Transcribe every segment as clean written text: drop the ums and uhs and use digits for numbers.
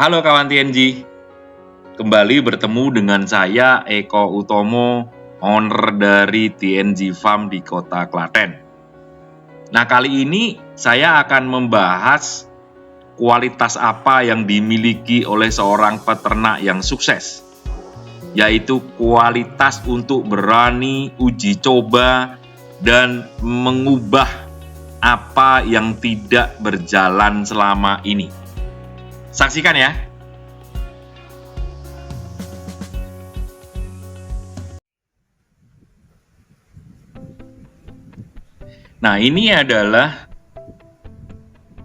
Halo kawan TNG, kembali bertemu dengan saya Eko Utomo, owner dari TNG Farm di kota Klaten. Nah, kali ini saya akan membahas kualitas apa yang dimiliki oleh seorang peternak yang sukses, yaitu kualitas untuk berani uji coba dan mengubah apa yang tidak berjalan selama ini. Saksikan ya. Nah, ini adalah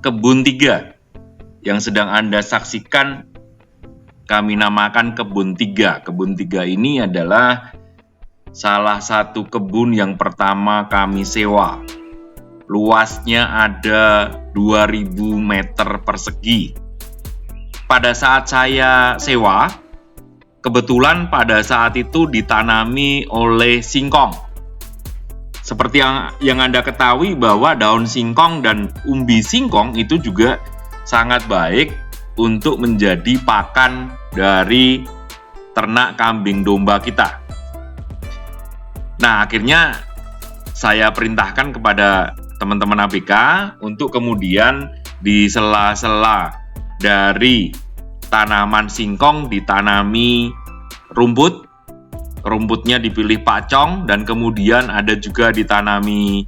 kebun 3 yang sedang Anda saksikan. Kami namakan kebun 3. Kebun 3 ini adalah salah satu kebun yang pertama kami sewa. Luasnya ada 2000 meter persegi. Pada saat saya sewa, kebetulan pada saat itu ditanami oleh singkong. Seperti yang Anda ketahui bahwa daun singkong dan umbi singkong itu juga sangat baik untuk menjadi pakan dari ternak kambing domba kita. Nah, akhirnya saya perintahkan kepada teman-teman ABK untuk kemudian di sela-sela dari tanaman singkong ditanami rumput. Rumputnya dipilih pacong dan kemudian ada juga ditanami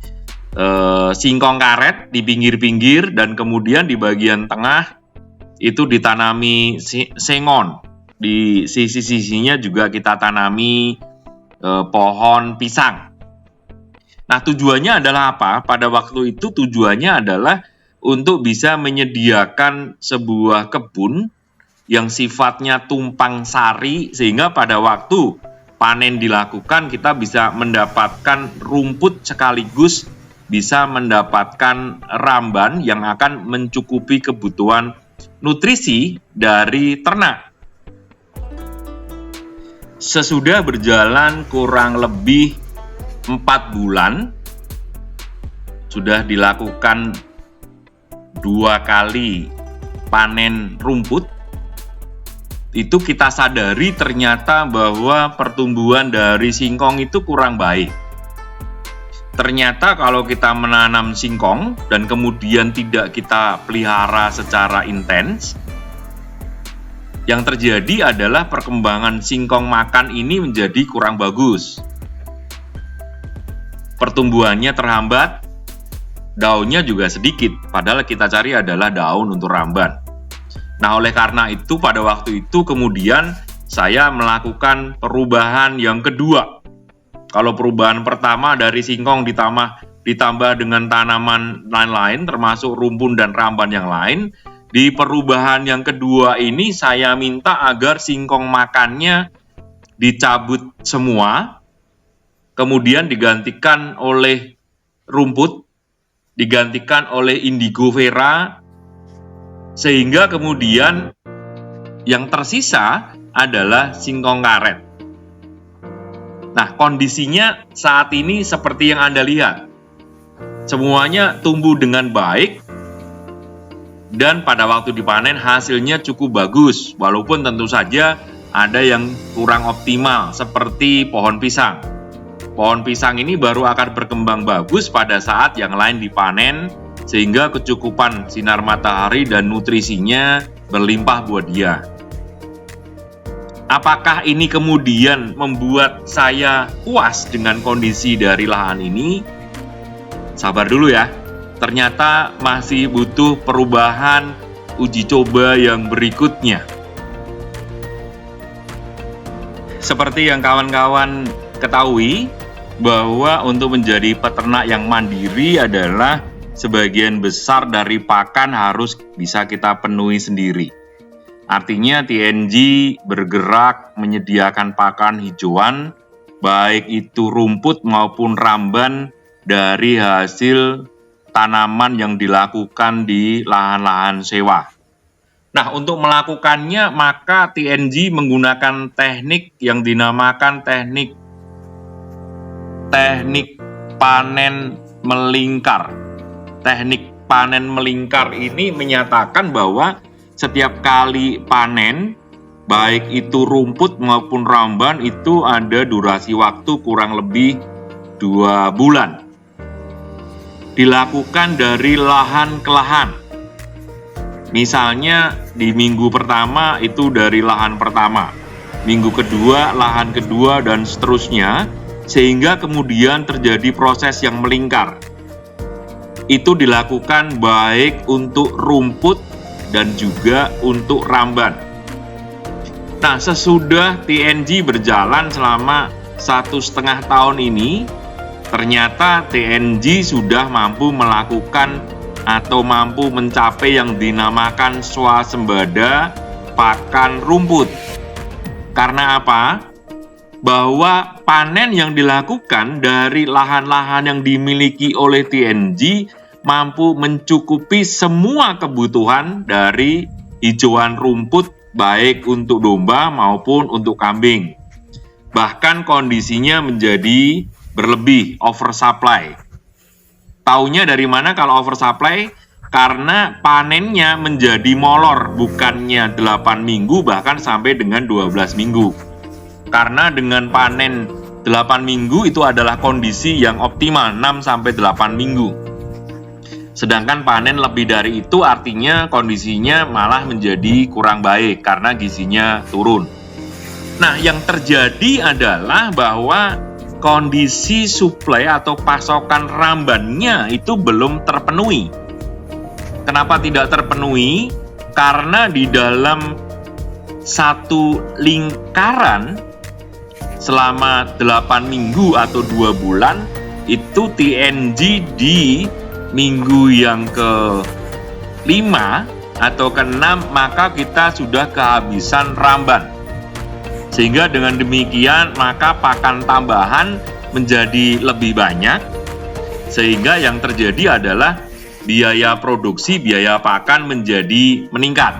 singkong karet di pinggir-pinggir dan kemudian di bagian tengah itu ditanami sengon. Di sisi-sisinya juga kita tanami pohon pisang. Nah, tujuannya adalah apa? Pada waktu itu tujuannya adalah untuk bisa menyediakan sebuah kebun yang sifatnya tumpang sari sehingga pada waktu panen dilakukan kita bisa mendapatkan rumput sekaligus bisa mendapatkan ramban yang akan mencukupi kebutuhan nutrisi dari ternak. Sesudah berjalan kurang lebih 4 bulan, sudah dilakukan 2 kali panen rumput, itu kita sadari ternyata bahwa pertumbuhan dari singkong itu kurang baik. Ternyata kalau kita menanam singkong dan kemudian tidak kita pelihara secara intens, yang terjadi adalah perkembangan singkong makan ini menjadi kurang bagus. Pertumbuhannya terhambat, daunnya juga sedikit, padahal kita cari adalah daun untuk ramban. Nah, oleh karena itu pada waktu itu kemudian saya melakukan perubahan yang kedua. Kalau perubahan pertama dari singkong ditambah dengan tanaman lain-lain termasuk rumpun dan ramban yang lain, di perubahan yang kedua ini saya minta agar singkong makannya dicabut semua, kemudian digantikan oleh rumput, digantikan oleh indigo vera, sehingga kemudian yang tersisa adalah singkong karet. Nah, kondisinya saat ini seperti yang Anda lihat. Semuanya tumbuh dengan baik dan pada waktu dipanen hasilnya cukup bagus, walaupun tentu saja ada yang kurang optimal seperti pohon pisang. Pohon pisang ini baru akan berkembang bagus pada saat yang lain dipanen sehingga kecukupan sinar matahari dan nutrisinya berlimpah buat dia. Apakah ini kemudian membuat saya puas dengan kondisi dari lahan ini? Sabar dulu ya. Ternyata masih butuh perubahan uji coba yang berikutnya. Seperti yang kawan-kawan ketahui, bahwa untuk menjadi peternak yang mandiri adalah sebagian besar dari pakan harus bisa kita penuhi sendiri. Artinya TNG bergerak menyediakan pakan hijauan, baik itu rumput maupun ramban dari hasil tanaman yang dilakukan di lahan-lahan sewa. Nah, untuk melakukannya maka TNG menggunakan teknik yang dinamakan teknik panen melingkar. Teknik panen melingkar ini menyatakan bahwa setiap kali panen, baik itu rumput maupun ramban, itu ada durasi waktu kurang lebih 2 bulan. Dilakukan dari lahan ke lahan. Misalnya di minggu pertama itu dari lahan pertama, minggu kedua lahan kedua, dan seterusnya, sehingga kemudian terjadi proses yang melingkar. Itu dilakukan baik untuk rumput dan juga untuk ramban. Nah, sesudah TNG berjalan selama 1,5 tahun ini, ternyata TNG sudah mampu melakukan atau mampu mencapai yang dinamakan swasembada pakan rumput. Karena apa? Bahwa panen yang dilakukan dari lahan-lahan yang dimiliki oleh TNG mampu mencukupi semua kebutuhan dari hijauan rumput, baik untuk domba maupun untuk kambing. Bahkan kondisinya menjadi berlebih, oversupply. Taunya dari mana kalau oversupply? Karena panennya menjadi molor, bukannya 8 minggu bahkan sampai dengan 12 minggu. Karena dengan panen 8 minggu itu adalah kondisi yang optimal, 6-8 minggu. Sedangkan panen lebih dari itu artinya kondisinya malah menjadi kurang baik karena gizinya turun. Nah, yang terjadi adalah bahwa kondisi suplai atau pasokan rambannya itu belum terpenuhi. Kenapa tidak terpenuhi? Karena di dalam satu lingkaran selama 8 minggu atau 2 bulan, itu TNG di minggu yang ke-5 atau ke-6 maka kita sudah kehabisan ramban. Sehingga dengan demikian maka pakan tambahan menjadi lebih banyak, sehingga yang terjadi adalah biaya produksi, biaya pakan menjadi meningkat.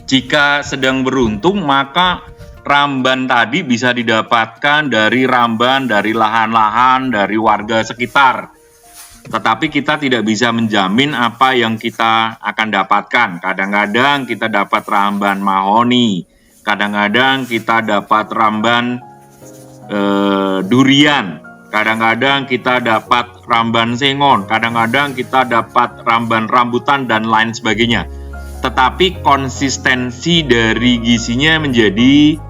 Jika sedang beruntung, maka ramban tadi bisa didapatkan dari ramban, dari lahan-lahan, dari warga sekitar. Tetapi kita tidak bisa menjamin apa yang kita akan dapatkan. Kadang-kadang kita dapat ramban mahoni, kadang-kadang kita dapat ramban durian, kadang-kadang kita dapat ramban sengon, kadang-kadang kita dapat ramban rambutan, dan lain sebagainya. Tetapi konsistensi dari gizinya menjadi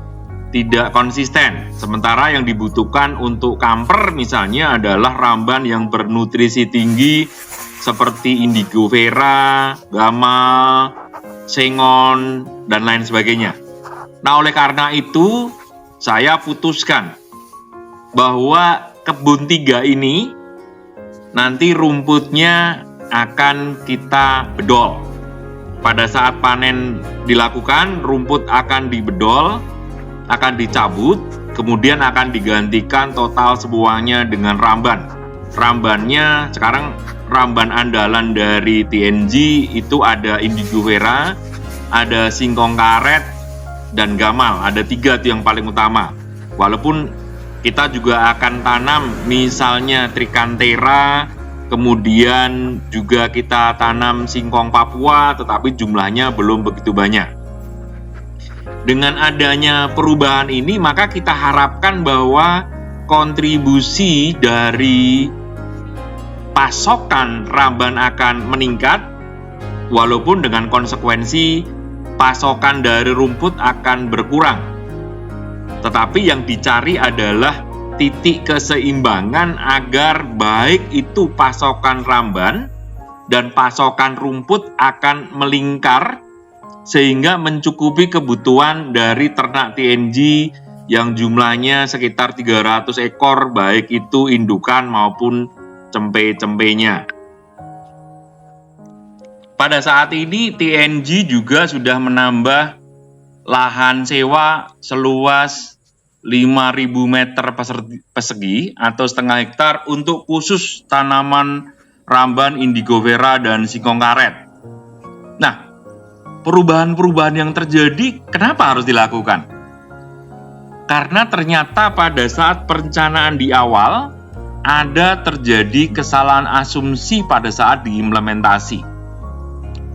tidak konsisten. Sementara yang dibutuhkan untuk kamper misalnya adalah ramban yang bernutrisi tinggi seperti indigo vera, gamal, sengon, dan lain sebagainya. Nah, oleh karena itu saya putuskan bahwa kebun 3 ini nanti rumputnya akan kita bedol. Pada saat panen dilakukan, rumput akan dibedol, akan dicabut, kemudian akan digantikan total semuanya dengan ramban. Rambannya sekarang ramban andalan dari TNG itu ada indigo vera, ada singkong karet, dan gamal. Ada 3 itu yang paling utama. Walaupun kita juga akan tanam misalnya trichantera, kemudian juga kita tanam singkong Papua, tetapi jumlahnya belum begitu banyak. Dengan adanya perubahan ini, maka kita harapkan bahwa kontribusi dari pasokan ramban akan meningkat, walaupun dengan konsekuensi pasokan dari rumput akan berkurang. Tetapi yang dicari adalah titik keseimbangan agar baik itu pasokan ramban dan pasokan rumput akan melingkar sehingga mencukupi kebutuhan dari ternak TNG yang jumlahnya sekitar 300 ekor, baik itu indukan maupun cempe-cempenya. Pada saat ini TNG juga sudah menambah lahan sewa seluas 5.000 meter persegi atau setengah hektar untuk khusus tanaman ramban indigo vera dan singkong karet. Nah, perubahan-perubahan yang terjadi kenapa harus dilakukan? Karena ternyata pada saat perencanaan di awal ada terjadi kesalahan asumsi pada saat diimplementasi.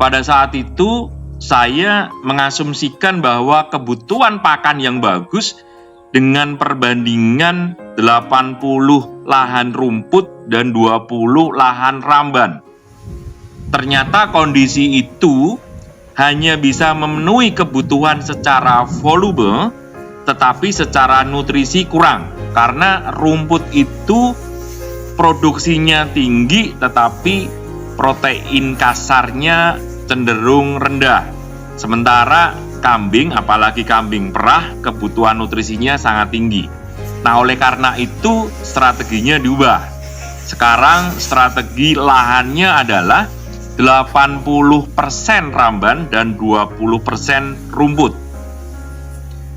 pada saat itu saya mengasumsikan bahwa kebutuhan pakan yang bagus dengan perbandingan 80 lahan rumput dan 20 lahan ramban. Ternyata kondisi itu hanya bisa memenuhi kebutuhan secara volume, tetapi secara nutrisi kurang. Karena rumput itu produksinya tinggi, tetapi protein kasarnya cenderung rendah. Sementara kambing, apalagi kambing perah, kebutuhan nutrisinya sangat tinggi. Nah, oleh karena itu strateginya diubah. Sekarang strategi lahannya adalah 80% ramban dan 20% rumput.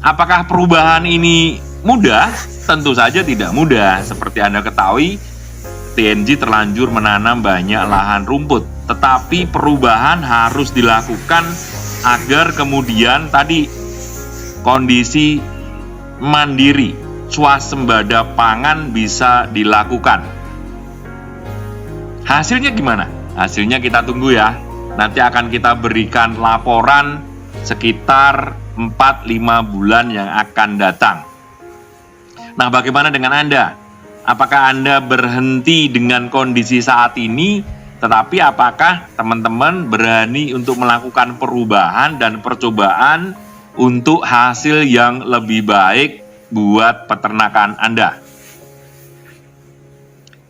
Apakah perubahan ini mudah? Tentu saja tidak mudah. Seperti Anda ketahui, TNG terlanjur menanam banyak lahan rumput. Tetapi perubahan harus dilakukan agar kemudian tadi kondisi mandiri, swasembada pangan bisa dilakukan. Hasilnya gimana? Hasilnya kita tunggu ya. Nanti akan kita berikan laporan sekitar 4-5 bulan yang akan datang. Nah, bagaimana dengan Anda? Apakah Anda berhenti dengan kondisi saat ini? Tetapi apakah teman-teman berani untuk melakukan perubahan dan percobaan untuk hasil yang lebih baik buat peternakan Anda?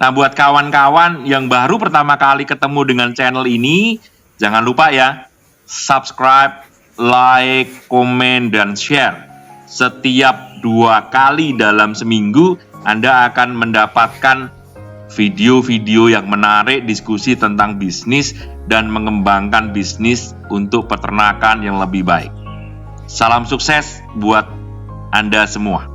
Nah, buat kawan-kawan yang baru pertama kali ketemu dengan channel ini, jangan lupa ya, subscribe, like, komen, dan share. Setiap 2 kali dalam seminggu, Anda akan mendapatkan video-video yang menarik, diskusi tentang bisnis dan mengembangkan bisnis untuk peternakan yang lebih baik. Salam sukses buat Anda semua.